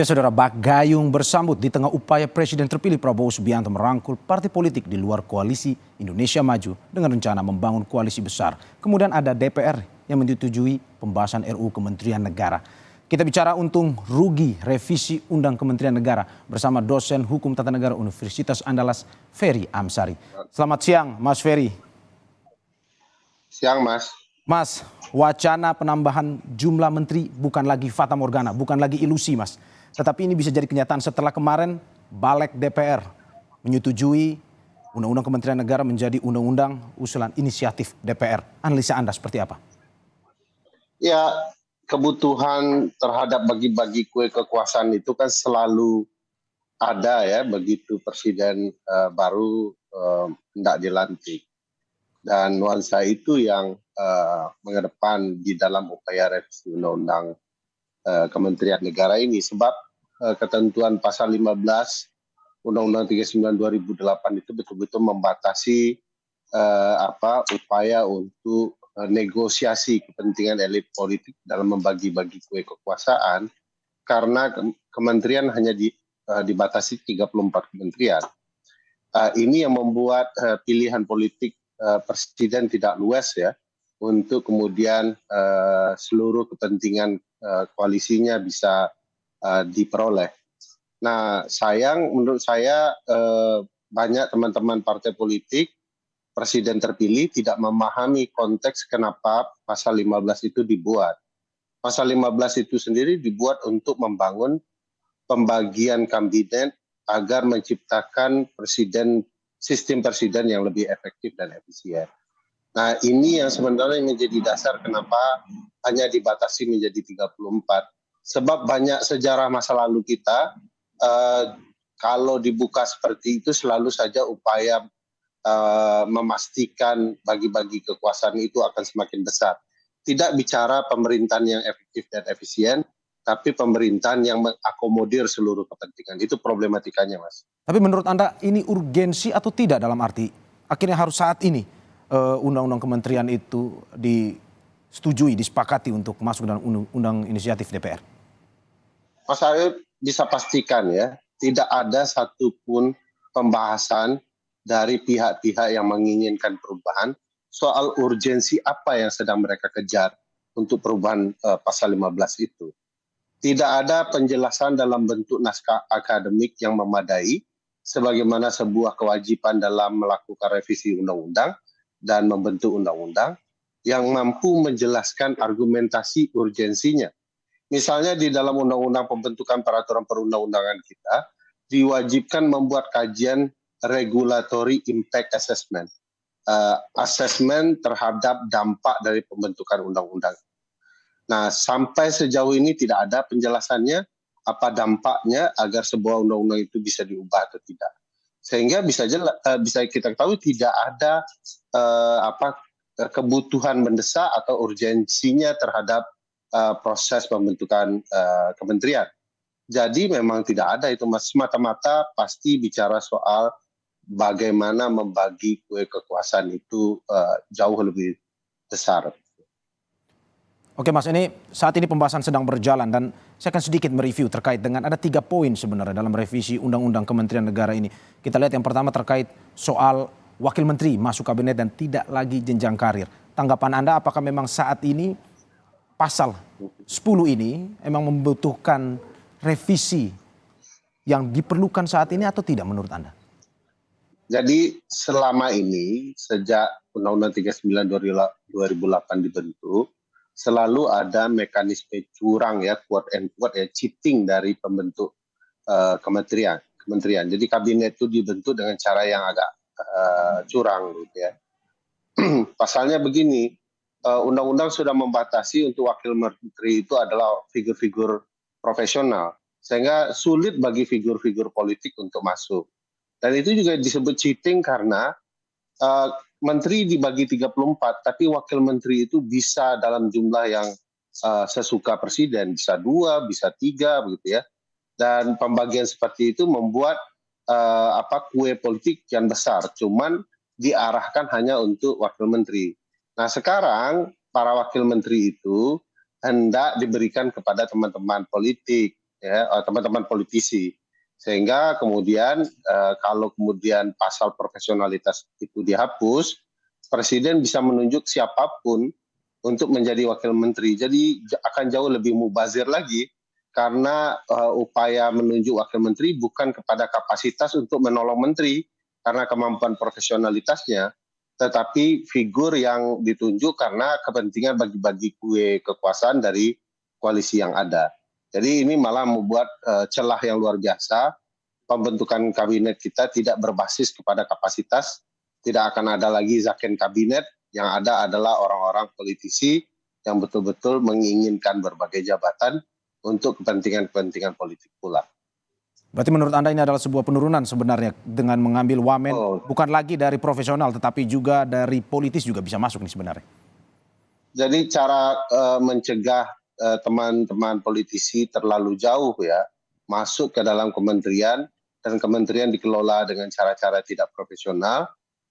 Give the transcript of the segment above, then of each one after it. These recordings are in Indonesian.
Ya saudara, bak gayung bersambut di tengah upaya Presiden terpilih Prabowo Subianto merangkul partai politik di luar koalisi Indonesia Maju dengan rencana membangun koalisi besar. Kemudian ada DPR yang menyetujui pembahasan RUU Kementerian Negara. Kita bicara untung rugi revisi Undang Kementerian Negara bersama dosen Hukum Tata Negara Universitas Andalas, Ferry Amsari. Selamat siang, Mas Ferry. Siang, Mas. Mas, wacana penambahan jumlah menteri bukan lagi fata morgana, bukan lagi ilusi, Mas. Tetapi ini bisa jadi kenyataan setelah kemarin Balik DPR menyetujui Undang-Undang Kementerian Negara menjadi undang-undang usulan inisiatif DPR. Analisa Anda seperti apa? Ya, kebutuhan terhadap bagi-bagi kue kekuasaan itu kan selalu ada ya, begitu presiden baru hendak dilantik. Dan nuansa itu yang mengedepan di dalam upaya revisi Undang-Undang Kementerian Negara ini, sebab ketentuan pasal 15 Undang-Undang 39 2008 itu betul-betul membatasi upaya untuk negosiasi kepentingan elit politik dalam membagi-bagi kue kekuasaan, karena kementerian hanya dibatasi 34 kementerian. Ini yang membuat pilihan politik presiden tidak luas ya, untuk kemudian seluruh kepentingan koalisinya bisa diperoleh. Nah, menurut saya banyak teman-teman partai politik presiden terpilih tidak memahami konteks kenapa pasal 15 itu dibuat. Pasal 15 itu sendiri dibuat untuk membangun pembagian kabinet agar menciptakan sistem presiden yang lebih efektif dan efisien. Nah, ini yang sebenarnya menjadi dasar kenapa hanya dibatasi menjadi 34. Sebab banyak sejarah masa lalu kita, kalau dibuka seperti itu selalu saja upaya memastikan bagi-bagi kekuasaan itu akan semakin besar. Tidak bicara pemerintahan yang efektif dan efisien, tapi pemerintahan yang mengakomodir seluruh kepentingan. Itu problematikanya, Mas. Tapi menurut Anda ini urgensi atau tidak, dalam arti akhirnya harus saat ini undang-undang kementerian itu disetujui, disepakati untuk masuk dalam undang inisiatif DPR? Mas Arief bisa pastikan ya, tidak ada satupun pembahasan dari pihak-pihak yang menginginkan perubahan soal urgensi apa yang sedang mereka kejar untuk perubahan pasal 15 itu. Tidak ada penjelasan dalam bentuk naskah akademik yang memadai sebagaimana sebuah kewajiban dalam melakukan revisi undang-undang dan membentuk undang-undang yang mampu menjelaskan argumentasi urgensinya. Misalnya di dalam undang-undang pembentukan peraturan perundang-undangan kita diwajibkan membuat kajian regulatory impact assessment, asesmen terhadap dampak dari pembentukan undang-undang. Nah, sampai sejauh ini tidak ada penjelasannya apa dampaknya agar sebuah undang-undang itu bisa diubah atau tidak. Sehingga bisa kita tahu tidak ada kebutuhan mendesak atau urgensinya terhadap proses pembentukan kementerian. Jadi memang tidak ada itu, Mas. Semata-mata pasti bicara soal bagaimana membagi kue kekuasaan itu jauh lebih besar. Oke Mas, saat ini pembahasan sedang berjalan dan saya akan sedikit mereview terkait dengan ada 3 poin sebenarnya dalam revisi Undang-Undang Kementerian Negara ini. Kita lihat yang pertama terkait soal wakil menteri masuk kabinet dan tidak lagi jenjang karir. Tanggapan Anda, apakah memang saat ini pasal 10 ini memang membutuhkan revisi yang diperlukan saat ini atau tidak menurut Anda? Jadi selama ini sejak Undang-Undang 39 2008 dibentuk, selalu ada mekanisme curang ya, quote and quote ya, cheating dari pembentuk kementerian. Jadi kabinet itu dibentuk dengan cara yang agak curang gitu ya. Pasalnya begini, undang-undang sudah membatasi untuk wakil menteri itu adalah figur-figur profesional, sehingga sulit bagi figur-figur politik untuk masuk. Dan itu juga disebut cheating karena menteri dibagi 34, tapi wakil menteri itu bisa dalam jumlah yang sesuka presiden, bisa 2, bisa 3 begitu ya. Dan pembagian seperti itu membuat kue politik yang besar, cuman diarahkan hanya untuk wakil menteri. Nah, sekarang para wakil menteri itu hendak diberikan kepada teman-teman politik ya teman-teman politisi. Sehingga kemudian kalau kemudian pasal profesionalitas itu dihapus, presiden bisa menunjuk siapapun untuk menjadi wakil menteri. Jadi akan jauh lebih mubazir lagi karena upaya menunjuk wakil menteri bukan kepada kapasitas untuk menolong menteri karena kemampuan profesionalitasnya, tetapi figur yang ditunjuk karena kepentingan bagi-bagi kue kekuasaan dari koalisi yang ada. Jadi ini malah membuat celah yang luar biasa. Pembentukan kabinet kita tidak berbasis kepada kapasitas, tidak akan ada lagi zaken kabinet, yang ada adalah orang-orang politisi yang betul-betul menginginkan berbagai jabatan untuk kepentingan-kepentingan politik pula. Berarti menurut Anda ini adalah sebuah penurunan sebenarnya dengan mengambil wamen bukan lagi dari profesional tetapi juga dari politis juga bisa masuk nih sebenarnya. Jadi cara mencegah teman-teman politisi terlalu jauh ya masuk ke dalam kementerian dan kementerian dikelola dengan cara-cara tidak profesional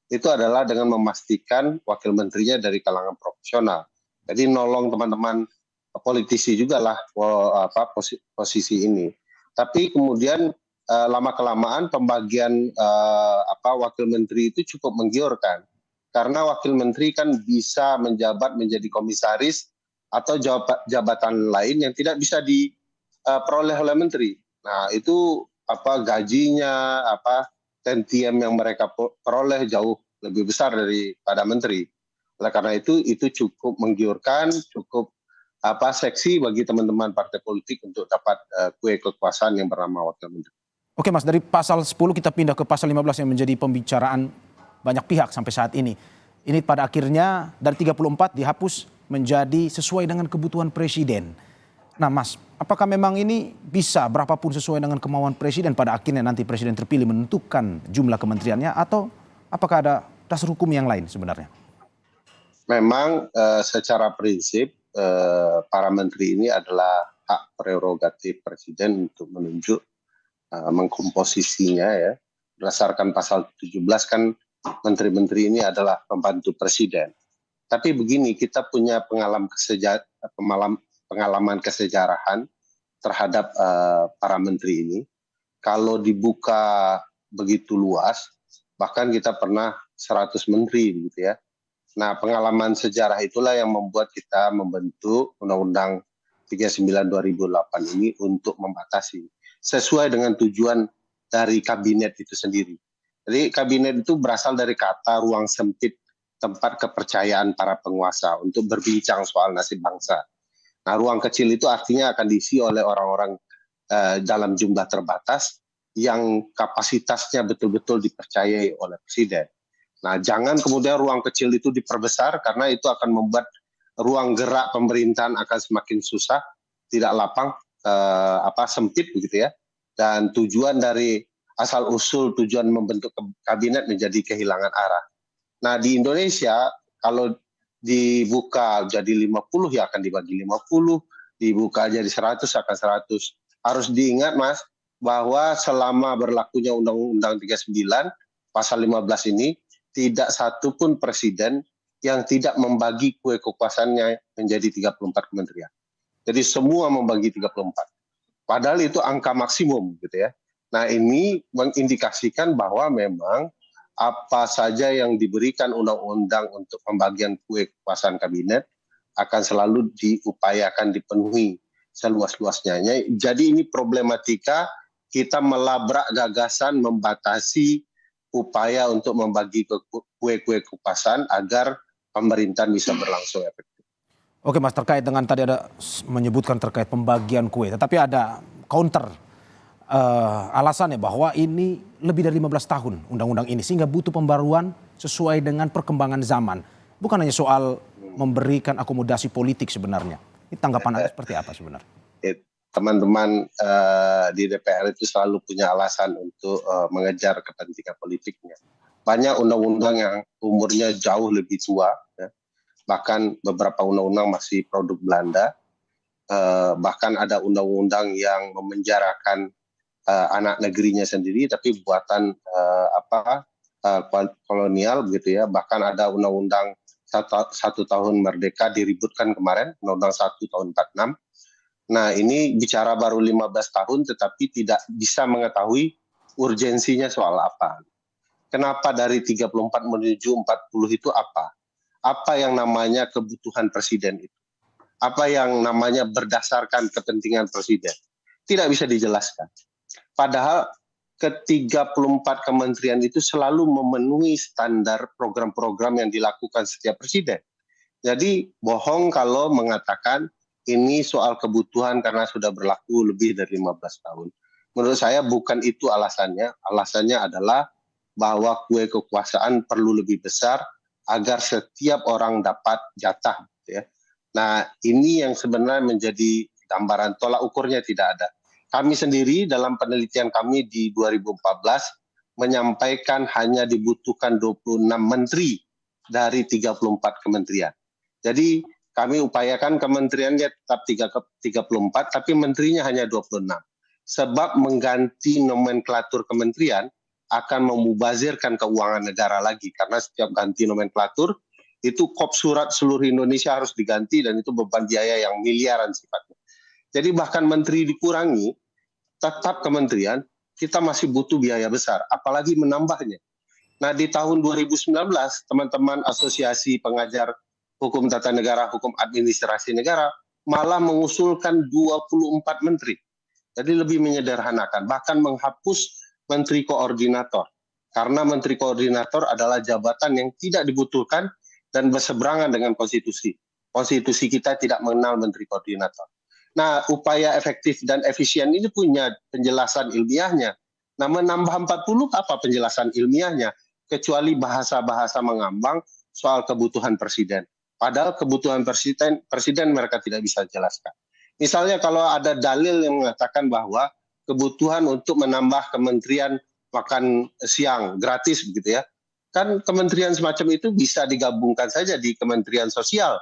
itu adalah dengan memastikan wakil menterinya dari kalangan profesional. Jadi nolong teman-teman politisi juga lah posisi ini. Tapi kemudian lama-kelamaan pembagian wakil menteri itu cukup menggiurkan. Karena wakil menteri kan bisa menjabat menjadi komisaris atau jabatan lain yang tidak bisa diperoleh oleh menteri. Nah itu gajinya, tantiem yang mereka peroleh jauh lebih besar daripada menteri. Oleh karena itu cukup menggiurkan, cukup seksi bagi teman-teman partai politik untuk dapat kue kekuasaan yang bernama wakil menteri. Oke Mas, dari pasal 10 kita pindah ke pasal 15 yang menjadi pembicaraan banyak pihak sampai saat ini. Ini pada akhirnya dari 34 dihapus menjadi sesuai dengan kebutuhan presiden. Nah Mas, apakah memang ini bisa berapapun sesuai dengan kemauan presiden pada akhirnya nanti presiden terpilih menentukan jumlah kementeriannya atau apakah ada dasar hukum yang lain sebenarnya? Memang secara prinsip para menteri ini adalah hak prerogatif presiden untuk menunjuk mengkomposisinya ya. Berdasarkan pasal 17 kan menteri-menteri ini adalah pembantu presiden. Tapi begini, kita punya pengalaman kesejarahan terhadap para menteri ini. Kalau dibuka begitu luas, bahkan kita pernah 100 menteri gitu ya. Nah, pengalaman sejarah itulah yang membuat kita membentuk Undang-Undang 39 2008 ini untuk membatasi sesuai dengan tujuan dari kabinet itu sendiri. Jadi kabinet itu berasal dari kata ruang sempit, tempat kepercayaan para penguasa untuk berbincang soal nasib bangsa. Nah, ruang kecil itu artinya akan diisi oleh orang-orang dalam jumlah terbatas yang kapasitasnya betul-betul dipercayai oleh presiden. Nah, jangan kemudian ruang kecil itu diperbesar karena itu akan membuat ruang gerak pemerintahan akan semakin susah, tidak lapang, sempit begitu ya. Dan tujuan dari asal-usul tujuan membentuk kabinet menjadi kehilangan arah. Nah, di Indonesia kalau dibuka jadi 50 ya akan dibagi 50, dibuka jadi 100 akan 100. Harus diingat Mas, bahwa selama berlakunya Undang-Undang 39 pasal 15 ini tidak satu pun presiden yang tidak membagi kue kekuasaannya menjadi 34 kementerian. Jadi semua membagi 34. Padahal itu angka maksimum gitu ya. Nah, ini mengindikasikan bahwa memang apa saja yang diberikan undang-undang untuk pembagian kue kekuasaan kabinet akan selalu diupayakan dipenuhi seluas-luasnya. Jadi ini problematika kita melabrak gagasan membatasi upaya untuk membagi kue-kue kekuasaan agar pemerintahan bisa berlangsung efektif. Oke Mas, terkait dengan tadi ada menyebutkan terkait pembagian kue, tetapi ada counter alasannya bahwa ini lebih dari 15 tahun undang-undang ini sehingga butuh pembaruan sesuai dengan perkembangan zaman. Bukan hanya soal memberikan akomodasi politik sebenarnya. Ini tanggapan Anda seperti apa sebenarnya? Teman-teman di DPR itu selalu punya alasan untuk mengejar kepentingan politiknya. Banyak undang-undang yang umurnya jauh lebih tua, ya. Bahkan beberapa undang-undang masih produk Belanda. Bahkan ada undang-undang yang memenjarakan anak negerinya sendiri tapi buatan kolonial begitu ya. Bahkan ada undang-undang 1 tahun merdeka diributkan kemarin, undang-undang 1 tahun 46. Nah, ini bicara baru 15 tahun tetapi tidak bisa mengetahui urgensinya soal apa. Kenapa dari 34 menuju 40 itu apa? Apa yang namanya kebutuhan presiden itu? Apa yang namanya berdasarkan kepentingan presiden? Tidak bisa dijelaskan. Padahal ke-34 kementerian itu selalu memenuhi standar program-program yang dilakukan setiap presiden. Jadi bohong kalau mengatakan ini soal kebutuhan karena sudah berlaku lebih dari 15 tahun. Menurut saya bukan itu alasannya. Alasannya adalah bahwa kue kekuasaan perlu lebih besar agar setiap orang dapat jatah. Ya. Nah, ini yang sebenarnya menjadi gambaran, tolak ukurnya tidak ada. Kami sendiri dalam penelitian kami di 2014 menyampaikan hanya dibutuhkan 26 menteri dari 34 kementerian. Jadi kami upayakan kementeriannya tetap 34, tapi menterinya hanya 26. Sebab mengganti nomenklatur kementerian akan memubazirkan keuangan negara lagi, karena setiap ganti nomenklatur itu kop surat seluruh Indonesia harus diganti dan itu beban biaya yang miliaran sifatnya. Jadi bahkan menteri dikurangi, tetap kementerian, kita masih butuh biaya besar, apalagi menambahnya. Nah, di tahun 2019, teman-teman Asosiasi Pengajar Hukum Tata Negara, Hukum Administrasi Negara, malah mengusulkan 24 menteri. Jadi lebih menyederhanakan, bahkan menghapus menteri koordinator. Karena menteri koordinator adalah jabatan yang tidak dibutuhkan dan berseberangan dengan konstitusi. Konstitusi kita tidak mengenal menteri koordinator. Nah, upaya efektif dan efisien ini punya penjelasan ilmiahnya. Nah, menambah 40 apa penjelasan ilmiahnya? Kecuali bahasa-bahasa mengambang soal kebutuhan presiden. Padahal kebutuhan presiden mereka tidak bisa jelaskan. Misalnya kalau ada dalil yang mengatakan bahwa kebutuhan untuk menambah kementerian makan siang gratis begitu ya, kan kementerian semacam itu bisa digabungkan saja di Kementerian Sosial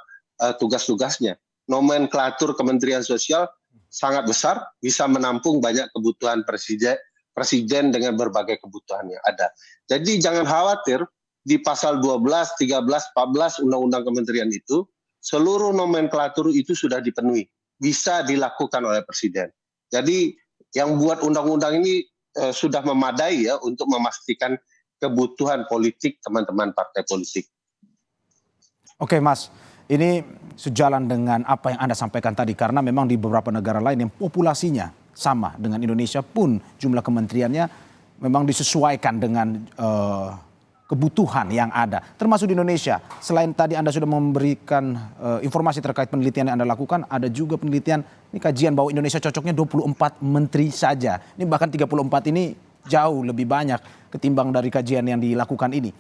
tugas-tugasnya. Nomenklatur Kementerian Sosial sangat besar, bisa menampung banyak kebutuhan presiden dengan berbagai kebutuhan yang ada. Jadi jangan khawatir, di pasal 12, 13, 14 Undang-Undang Kementerian itu, seluruh nomenklatur itu sudah dipenuhi. Bisa dilakukan oleh presiden. Jadi yang buat undang-undang ini sudah memadai ya untuk memastikan kebutuhan politik teman-teman partai politik. Oke Mas, ini sejalan dengan apa yang Anda sampaikan tadi, karena memang di beberapa negara lain yang populasinya sama dengan Indonesia pun jumlah kementeriannya memang disesuaikan dengan kebutuhan yang ada. Termasuk di Indonesia, selain tadi Anda sudah memberikan informasi terkait penelitian yang Anda lakukan, ada juga penelitian, ini kajian bahwa Indonesia cocoknya 24 menteri saja. Ini bahkan 34 ini jauh lebih banyak ketimbang dari kajian yang dilakukan ini.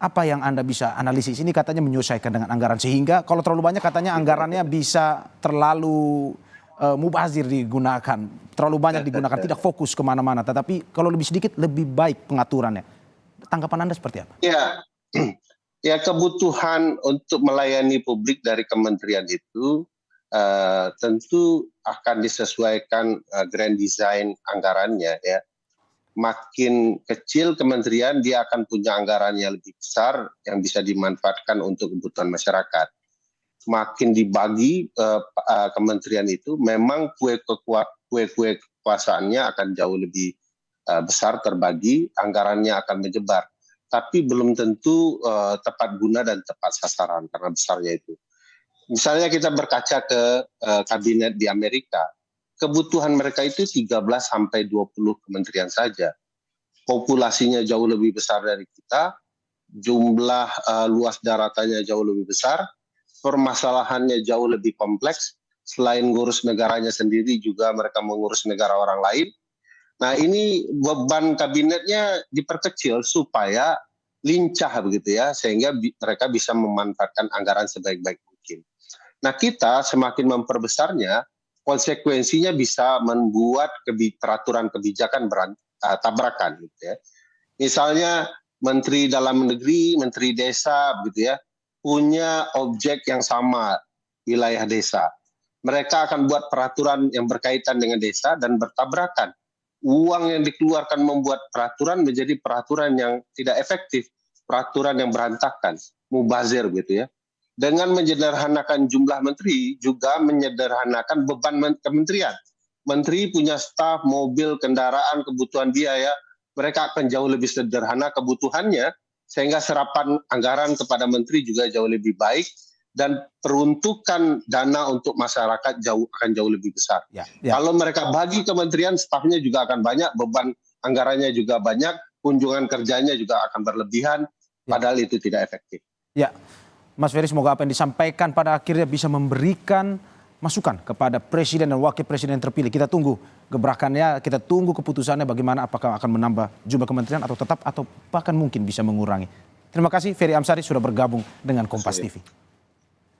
Apa yang Anda bisa analisis? Ini katanya menyesuaikan dengan anggaran, sehingga kalau terlalu banyak katanya anggarannya bisa terlalu mubazir digunakan, terlalu banyak digunakan, tidak fokus kemana-mana. Tetapi kalau lebih sedikit lebih baik pengaturannya. Tanggapan Anda seperti apa? Ya, ya kebutuhan untuk melayani publik dari kementerian itu tentu akan disesuaikan grand design anggarannya ya. Makin kecil kementerian, dia akan punya anggarannya lebih besar yang bisa dimanfaatkan untuk kebutuhan masyarakat. Makin dibagi kementerian itu, memang kue kekuasaannya akan jauh lebih besar terbagi, anggarannya akan menyebar. Tapi belum tentu tepat guna dan tepat sasaran karena besarnya itu. Misalnya kita berkaca ke kabinet di Amerika, kebutuhan mereka itu 13 sampai 20 kementerian saja. Populasinya jauh lebih besar dari kita, jumlah luas daratannya jauh lebih besar, permasalahannya jauh lebih kompleks. Selain ngurus negaranya sendiri, juga mereka mengurus negara orang lain. Nah, ini beban kabinetnya diperkecil supaya lincah begitu ya, sehingga mereka bisa memanfaatkan anggaran sebaik-baik mungkin. Nah, kita semakin memperbesarnya, konsekuensinya bisa membuat peraturan kebijakan tabrakan gitu ya. Misalnya Menteri Dalam Negeri, Menteri Desa begitu ya, punya objek yang sama, wilayah desa. Mereka akan buat peraturan yang berkaitan dengan desa dan bertabrakan. Uang yang dikeluarkan membuat peraturan menjadi peraturan yang tidak efektif, peraturan yang berantakan, mubazir gitu ya. dengan menyederhanakan jumlah menteri juga menyederhanakan beban kementerian. Menteri punya staf, mobil, kendaraan, kebutuhan biaya, mereka akan jauh lebih sederhana kebutuhannya, sehingga serapan anggaran kepada menteri juga jauh lebih baik, dan peruntukan dana untuk masyarakat akan jauh lebih besar. Kalau mereka bagi kementerian, stafnya juga akan banyak, beban anggarannya juga banyak, kunjungan kerjanya juga akan berlebihan, padahal itu tidak efektif. Ya, Mas Ferry, semoga apa yang disampaikan pada akhirnya bisa memberikan masukan kepada presiden dan wakil presiden terpilih. Kita tunggu gebrakannya, kita tunggu keputusannya bagaimana, apakah akan menambah jumlah kementerian atau tetap atau bahkan mungkin bisa mengurangi. Terima kasih Ferry Amsari sudah bergabung dengan Kompas TV.